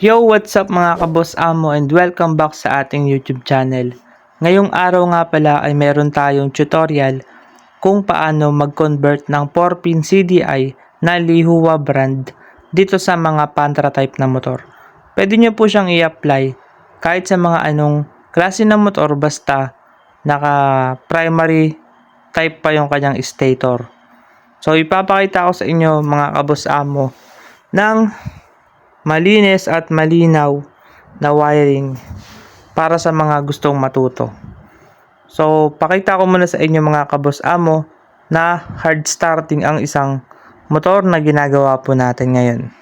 Yo, what's up mga kaboss amo and welcome back sa ating YouTube channel. Ngayong araw nga pala ay meron tayong tutorial kung paano mag-convert ng 4-pin CDI na Lihua brand dito sa mga Pantra type na motor. Pwede nyo po siyang i-apply kahit sa mga anong klase ng motor basta naka primary type pa yung kanyang stator. So ipapakita ko sa inyo mga kaboss amo ng malinis at malinaw na wiring para sa mga gustong matuto. So, pakita ko muna sa inyo mga kaboss amo na hard starting ang isang motor na ginagawa po natin ngayon.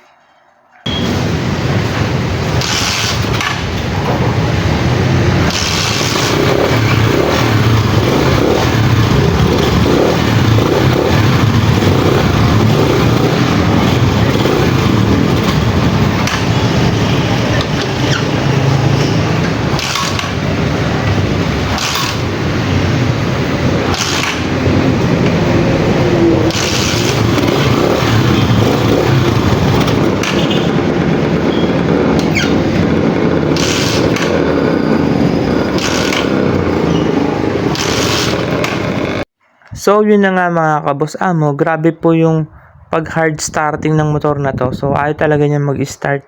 So yun na nga mga kaboss amo, grabe po yung pag hard starting ng motor na to. So ayaw talaga niya mag-start.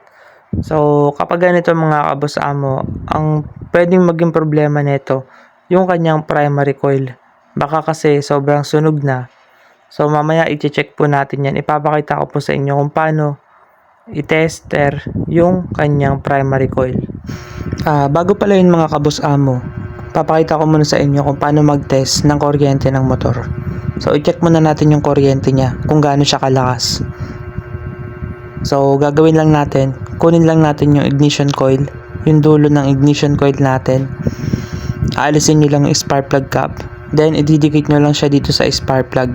So kapag ganito mga kaboss amo, ang pwedeng maging problema nito yung kanyang primary coil. Baka kasi sobrang sunog na. So mamaya i-check po natin yan. Ipapakita ko po sa inyo kung paano i-tester yung kanyang primary coil. Bago pala yun mga kaboss amo, papakita ko muna sa inyo kung paano mag-test ng kuryente ng motor. So, i-check muna natin yung kuryente niya, kung gaano siya kalakas. So, gagawin lang natin, kunin lang natin yung ignition coil, yung dulo ng ignition coil natin. Aalisin nyo lang yung spark plug cap. Then, ididikit nyo lang siya dito sa spark plug.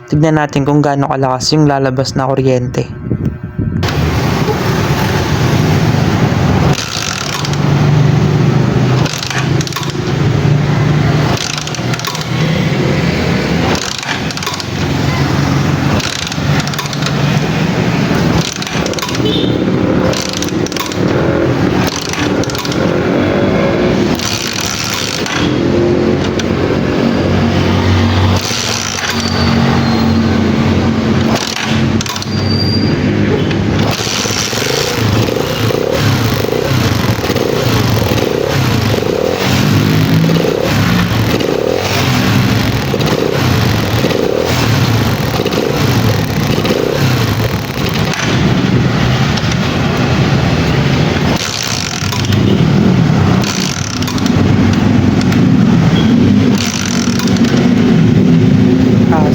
Tignan natin kung gaano kalakas yung lalabas na kuryente.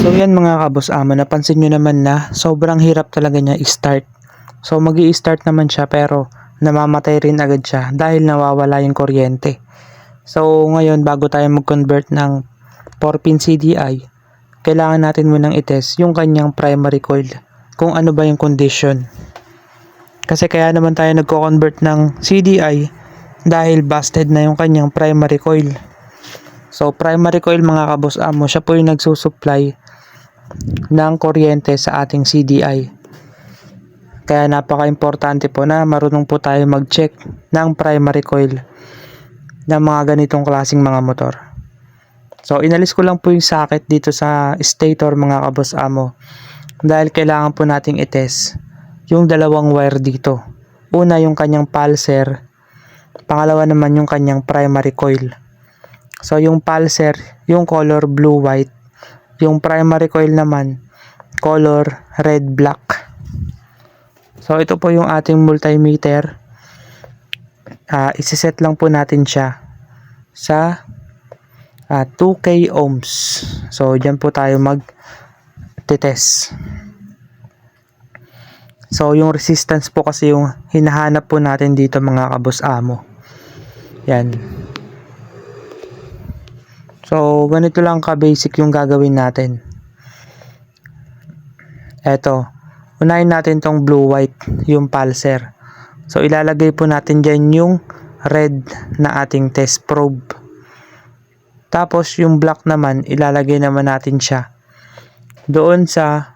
So yan mga kaboss amo, napansin nyo naman na sobrang hirap talaga niya i-start. So magi-start naman siya pero namamatay rin agad siya dahil nawawala yung kuryente. So ngayon bago tayo mag-convert ng 4-pin CDI, kailangan natin munang i-test yung kanyang primary coil kung ano ba yung condition. Kasi kaya naman tayo nagko-convert ng CDI dahil busted na yung kanyang primary coil. So primary coil mga kaboss amo, siya po yung nagsusupply ng kuryente sa ating CDI. Kaya napaka-importante po na marunong po tayo mag-check ng primary coil ng mga ganitong klaseng mga motor. So inalis ko lang po yung socket dito sa stator mga kaboss amo dahil kailangan po nating i-test yung dalawang wire dito. Una yung kanyang pulser, pangalawa naman yung kanyang primary coil. So yung pulser, yung color blue-white, yung primary coil naman, color red-black. So ito po yung ating multimeter. Isiset lang po natin siya sa 2K ohms. So dyan po tayo mag-test. So yung resistance po kasi yung hinahanap po natin dito mga kaboss amo. Yan. So, ganito lang ka-basic yung gagawin natin. Eto, unahin natin tong blue-white, yung pulser. So, ilalagay po natin dyan yung red na ating test probe. Tapos, yung black naman, ilalagay naman natin siya doon sa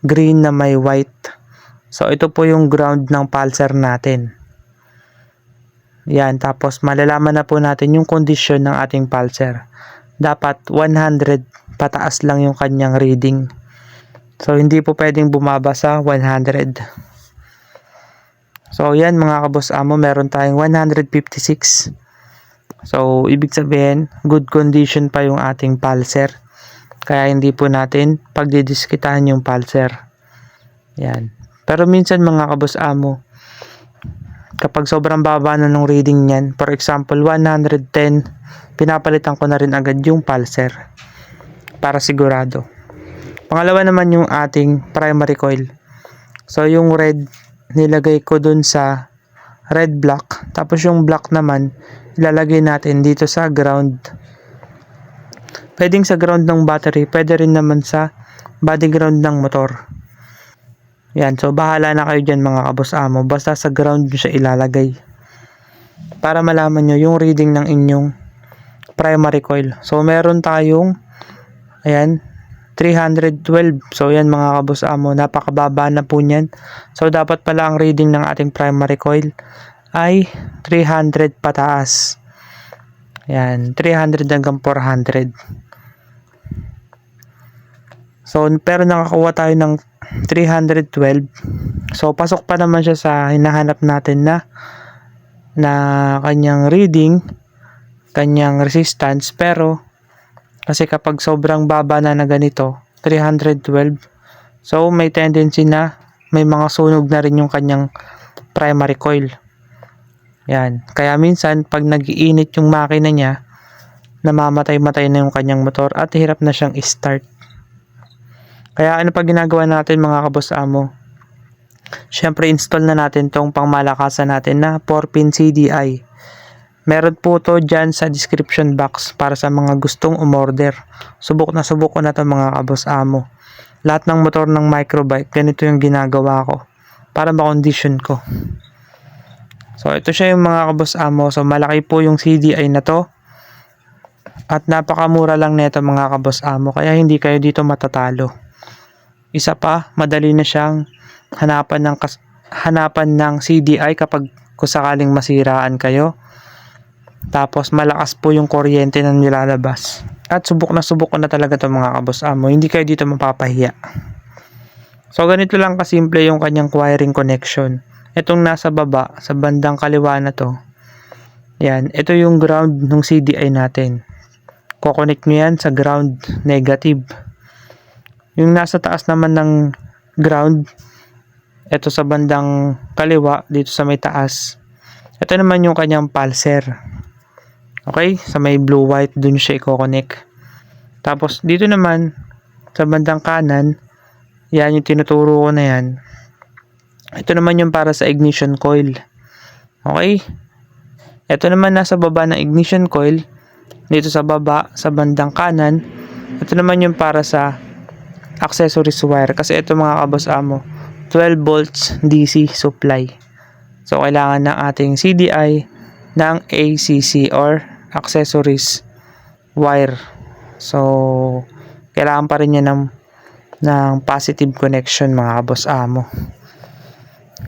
green na may white. So ito po yung ground ng pulser natin. Yan, tapos malalaman na po natin yung kondisyon ng ating pulser. Dapat 100 pataas lang yung kanyang reading. So, hindi po pwedeng bumaba sa 100. So, yan mga kaboss amo, meron tayong 156. So, ibig sabihin, good condition pa yung ating pulser. Kaya hindi po natin pagdidiskitahan yung pulser. Yan. Pero minsan mga kaboss amo, kapag sobrang baba na ng reading niyan, for example 110, pinapalitan ko na rin agad yung pulser para sigurado. Pangalawa naman yung ating primary coil. So yung red nilagay ko dun sa red block, tapos yung black naman ilalagay natin dito sa ground. Pwedeng sa ground ng battery, pwede rin naman sa body ground ng motor. Yan, so bahala na kayo dyan mga kaboss amo, basta sa ground nyo siya ilalagay para malaman nyo yung reading ng inyong primary coil. So meron tayong ayan 312. So yan mga kaboss amo, napakababa na po nyan. So dapat pala ang reading ng ating primary coil ay 300 pataas. Yan, 300 hanggang 400. So pero nakakuha tayo ng 312. So pasok pa naman siya sa hinahanap natin na kanyang reading, kanyang resistance, pero kasi kapag sobrang baba na ganito, 312, so may tendency na may mga sunog na rin yung kanyang primary coil. Yan, kaya minsan pag nag-iinit yung makina niya, namamatay-matay na yung kanyang motor at hirap na siyang start. Kaya ano pa ginagawa natin mga kaboss amo? Syempre install na natin tong pangmalakasan natin na 4-pin CDI. Meron po to dyan sa description box para sa mga gustong umorder. Subok na to mga kaboss amo. Lahat ng motor ng microbike, ganito yung ginagawa ko para makondisyon ko. So ito siya yung mga kaboss amo. So malaki po yung CDI na to. At napakamura lang nito mga kaboss amo. Kaya hindi kayo dito matatalo. Isa pa, madali na siyang hanapan ng CDI kapag kung sakaling masiraan kayo. Tapos malakas po yung kuryente na nilalabas. At subok ko na talaga to mga kaboss amo. Hindi kayo dito mapapahiya. So ganito lang kasimple yung kanyang wiring connection. Itong nasa baba, sa bandang kaliwa na to. Yan, ito yung ground ng CDI natin. Kukonek nyo yan sa ground negative. Yung nasa taas naman ng ground, ito sa bandang kaliwa, dito sa may taas. Ito naman yung kanyang pulser. Okay? Sa may blue-white, dun siya i-connect. Tapos, dito naman, sa bandang kanan, yan yung tinuturo ko na yan. Ito naman yung para sa ignition coil. Okay? Ito naman nasa baba ng ignition coil, dito sa baba, sa bandang kanan. Ito naman yung para sa accessories wire. Kasi ito mga kaboss amo, 12 volts DC supply. So, kailangan ng ating CDI ng ACC or accessories wire. So, kailangan pa rin niya ng positive connection mga kaboss amo.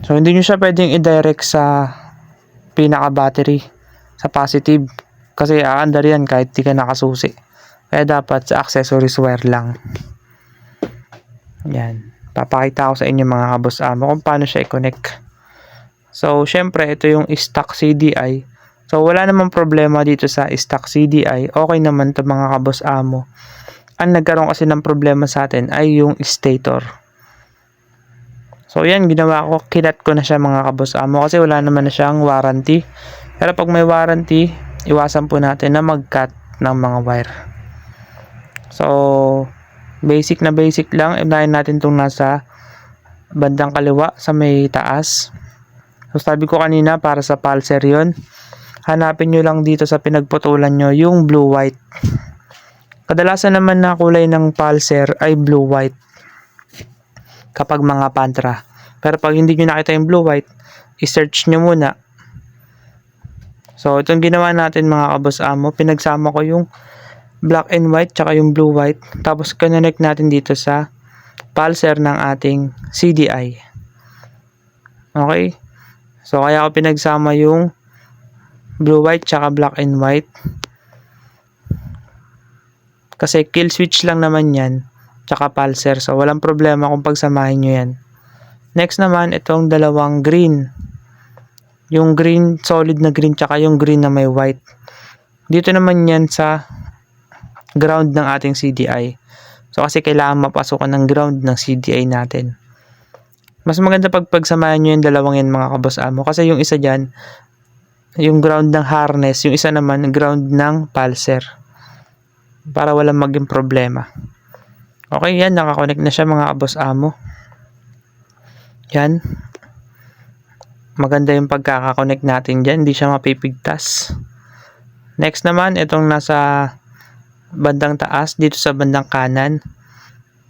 So, hindi nyo siya pwedeng i-direct sa pinaka-battery, sa positive. Kasi aandar yan kahit di ka nakasusi. Kaya dapat sa accessories wire lang. Yan. Papakita ko sa inyo mga kaboss amo kung paano siya i-connect. So, syempre, ito yung stock CDI. So, wala namang problema dito sa stock CDI. Okay naman to mga kaboss amo. Ang nagkaroon kasi ng problema sa atin ay yung stator. So, yan, ginawa ko. Kinat ko na siya mga kaboss amo kasi wala naman na siyang warranty. Pero pag may warranty, iwasan po natin na mag-cut ng mga wire. So, basic lang. Unahin natin itong nasa bandang kaliwa sa may taas. So, sabi ko kanina para sa pulser yon. Hanapin nyo lang dito sa pinagputulan nyo yung blue-white. Kadalasan naman na kulay ng pulser ay blue-white kapag mga pantra. Pero pag hindi nyo nakita yung blue-white, i-search nyo muna. So, itong ginawa natin mga kaboss amo, pinagsama ko yung black and white tsaka yung blue white, tapos connect natin dito sa pulser ng ating CDI. Okay, so kaya ako pinagsama yung blue white tsaka black and white. Kasi kill switch lang naman yan, tsaka pulser. So walang problema kung pagsamahin nyo yan. Next naman, itong dalawang green. Yung green, solid na green, tsaka yung green na may white. Dito naman yan sa ground ng ating CDI. So kasi kailangan mapasukan ng ground ng CDI natin. Mas maganda pag pagsamahan nyo yung dalawang yan mga kaboss amo. Kasi yung isa dyan, yung ground ng harness, yung isa naman ground ng pulser. Para walang maging problema. Okay, yan. Nakakonect na siya mga kaboss amo. Yan. Maganda yung pagkakakonect natin dyan. Hindi siya mapipigtas. Next naman, itong nasa bandang taas, dito sa bandang kanan.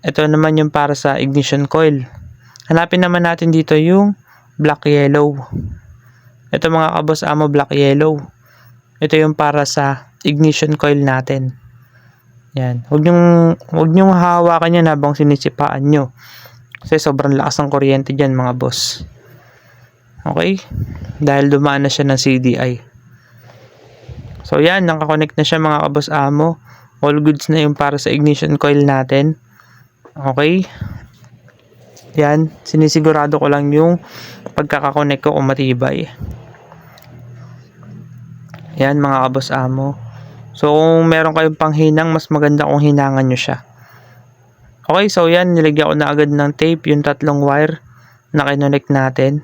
Ito naman yung para sa ignition coil. Hanapin naman natin dito yung black yellow. Ito mga kaboss amo, black yellow. Ito yung para sa ignition coil natin. Yan. Huwag nyong hahawakan yan habang sinisipaan nyo. Kasi sobrang lakas ng kuryente dyan mga boss. Okay? Dahil dumaan na siya ng CDI. So yan, nakakonect na siya mga kaboss amo. All goods na yung para sa ignition coil natin. Okay? Yan, sinisigurado ko lang yung pagkakakonect ko kung matibay. Yan mga kaboss amo. So kung meron kayong panghinang, mas maganda kung hinangan nyo siya. Okay, so yan, nilagyan ko na agad ng tape yung tatlong wire na kinonect natin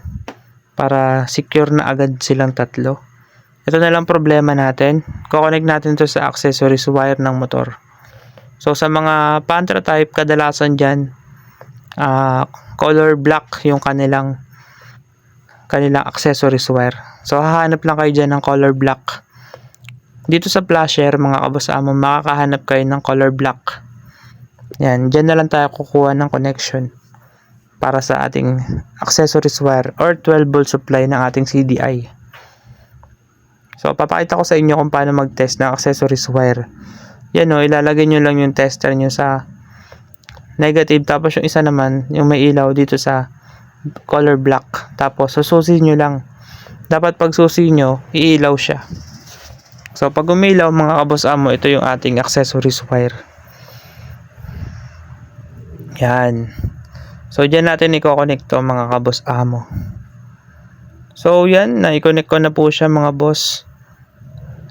para secure na agad silang tatlo. Ito na lang problema natin. Kukonect natin to sa accessories wire ng motor. So sa mga Pantra type, kadalasan dyan color black yung kanilang accessories wire. So hahanap lang kayo dyan ng color black. Dito sa flasher mga kaboss amo, makakahanap kayo ng color black. Yan, dyan na lang tayo kukuha ng connection para sa ating accessories wire or 12 volt supply ng ating CDI. So papakita ko sa inyo kung paano mag-test ng accessories wire. Yan o, ilalagay nyo lang yung tester nyo sa negative, tapos yung isa naman, yung may ilaw dito sa color black. Tapos sususi nyo lang. Dapat pag susi nyo, iilaw siya. So pag umilaw mga kaboss amo, ito yung ating accessories wire. Yan. So dyan natin i-connect to mga kaboss amo. So yan, na-connect ko na po siya mga boss.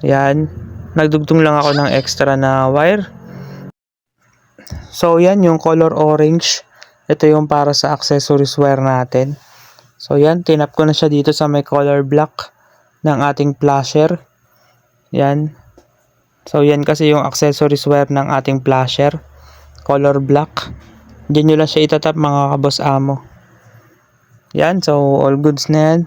Yan. Nagdugtong lang ako ng extra na wire. So yan yung color orange. Ito yung para sa accessories wire natin. So yan, tinap ko na siya dito sa may color black ng ating flasher. Yan. So yan kasi yung accessories wire ng ating flasher. Color black. Diyan nyo lang siya itatap mga kaboss amo. Yan, so all goods na yan.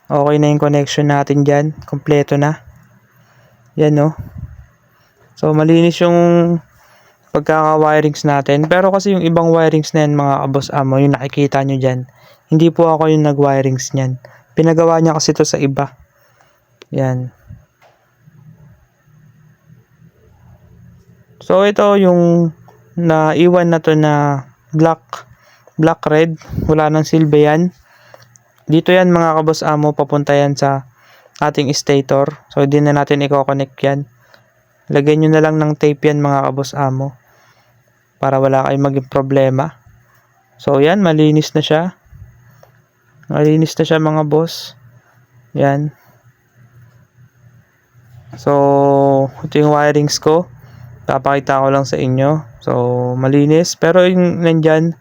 Okay na yung connection natin dyan. Kompleto na. Yan no. So malinis yung pagkaka-wirings natin. Pero kasi yung ibang wirings na yan mga kaboss amo, yung nakikita nyo dyan, hindi po ako yung nag-wirings nyan. Pinagawa niya kasi ito sa iba. Yan. So ito yung naiwan na to na black red. Wala nang silbi yan. Dito yan mga kaboss amo, papunta yan sa ating stator. So hindi na natin i-connect yan. Lagyan nyo na lang ng tape yan mga kaboss amo, para wala kayong maging problema. So yan, malinis na siya. Malinis na siya mga boss. Yan. So ito yung wirings ko. Papakita ko lang sa inyo. So malinis. Pero yung nandyan,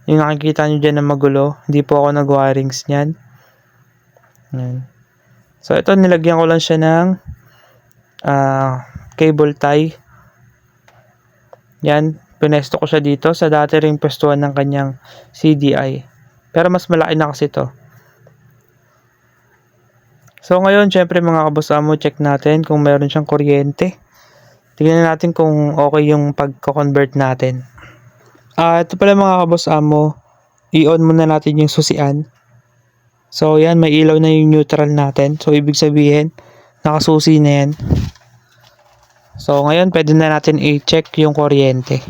yung nakikita nyo dyan na magulo, hindi po ako nag-wirings nyan. Yan. So ito, nilagyan ko lang siya ng cable tie. Yan, pinesto ko siya dito sa dati ring pwestuhan ng kanyang CDI. Pero mas malaki na kasi ito. So ngayon, syempre mga kaboss amo, check natin kung meron siyang kuryente. Tingnan natin kung okay yung pagko-convert natin. Ito pala mga kaboss amo, i-on muna natin yung susian. So yan, may ilaw na yung neutral natin. So ibig sabihin, nakasusi na yan. So ngayon, pwede na natin i-check yung kuryente.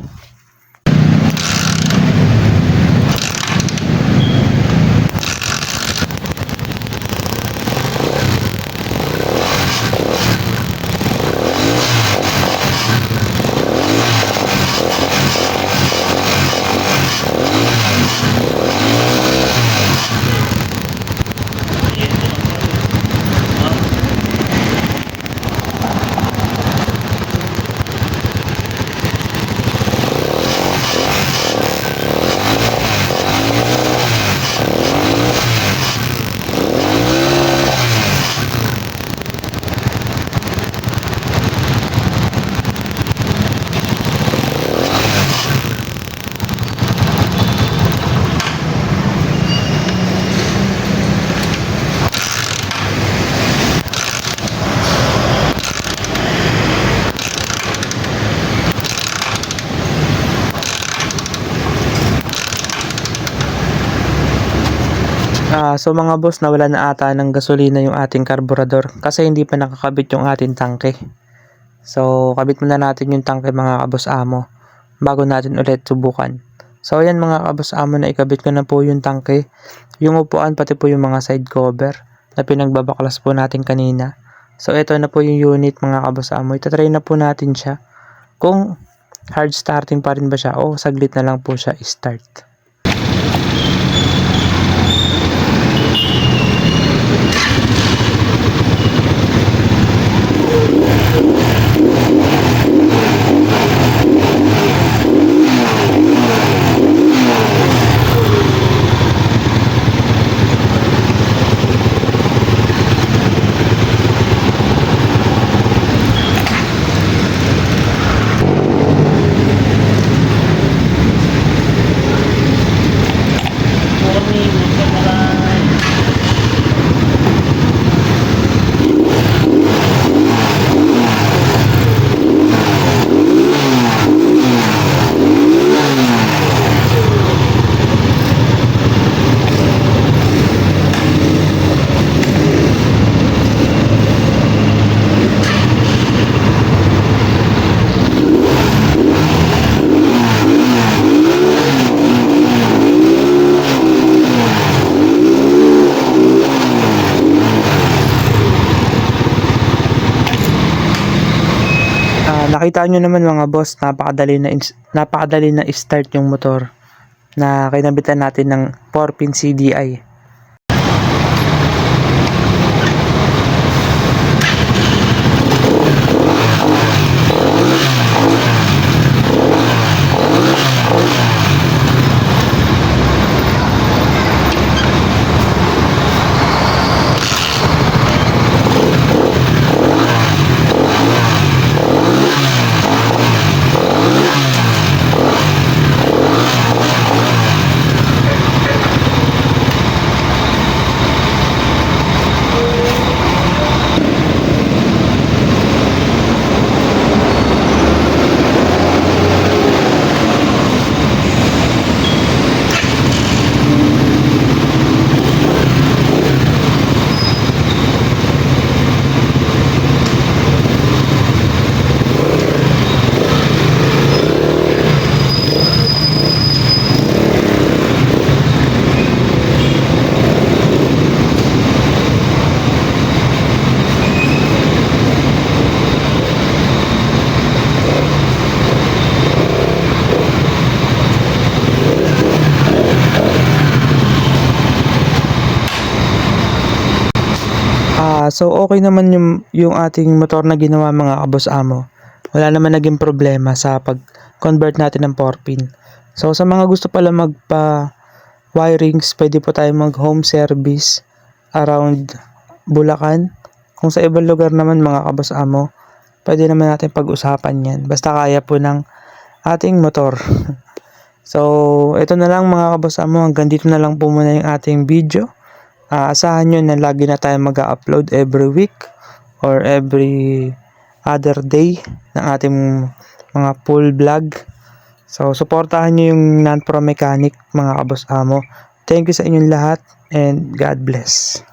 So mga boss, nawala na ata ng gasolina yung ating karburador kasi hindi pa nakakabit yung ating tangke. So kabit muna natin yung tangke mga kabos amo bago natin ulit subukan. So ayan mga kabos amo, na ikabit ko na po yung tangke, yung upuan pati po yung mga side cover na pinagbabaklas po natin kanina. So ito na po yung unit mga kabos amo. Itatry na po natin siya kung hard starting pa rin ba siya o saglit na lang po siya start. Nakita nyo naman mga boss, napakadali na start yung motor na kinabitan natin ng 4-pin CDI. So okay naman yung ating motor na ginawa mga kabos amo. Wala naman naging problema sa pag-convert natin ng 4-pin. So sa mga gusto pala magpa wirings, pwede po tayo mag home service around Bulacan. Kung sa ibang lugar naman mga kabos amo, pwede naman natin pag-usapan yan. Basta kaya po ng ating motor. So ito na lang mga kabos amo, hanggang dito na lang po muna yung ating video. Asahan nyo na lagi na tayo mag-upload every week or every other day ng ating mga full vlog. So, suportahan nyo yung Non-Pro Mechanic mga kabos amo. Thank you sa inyong lahat and God bless.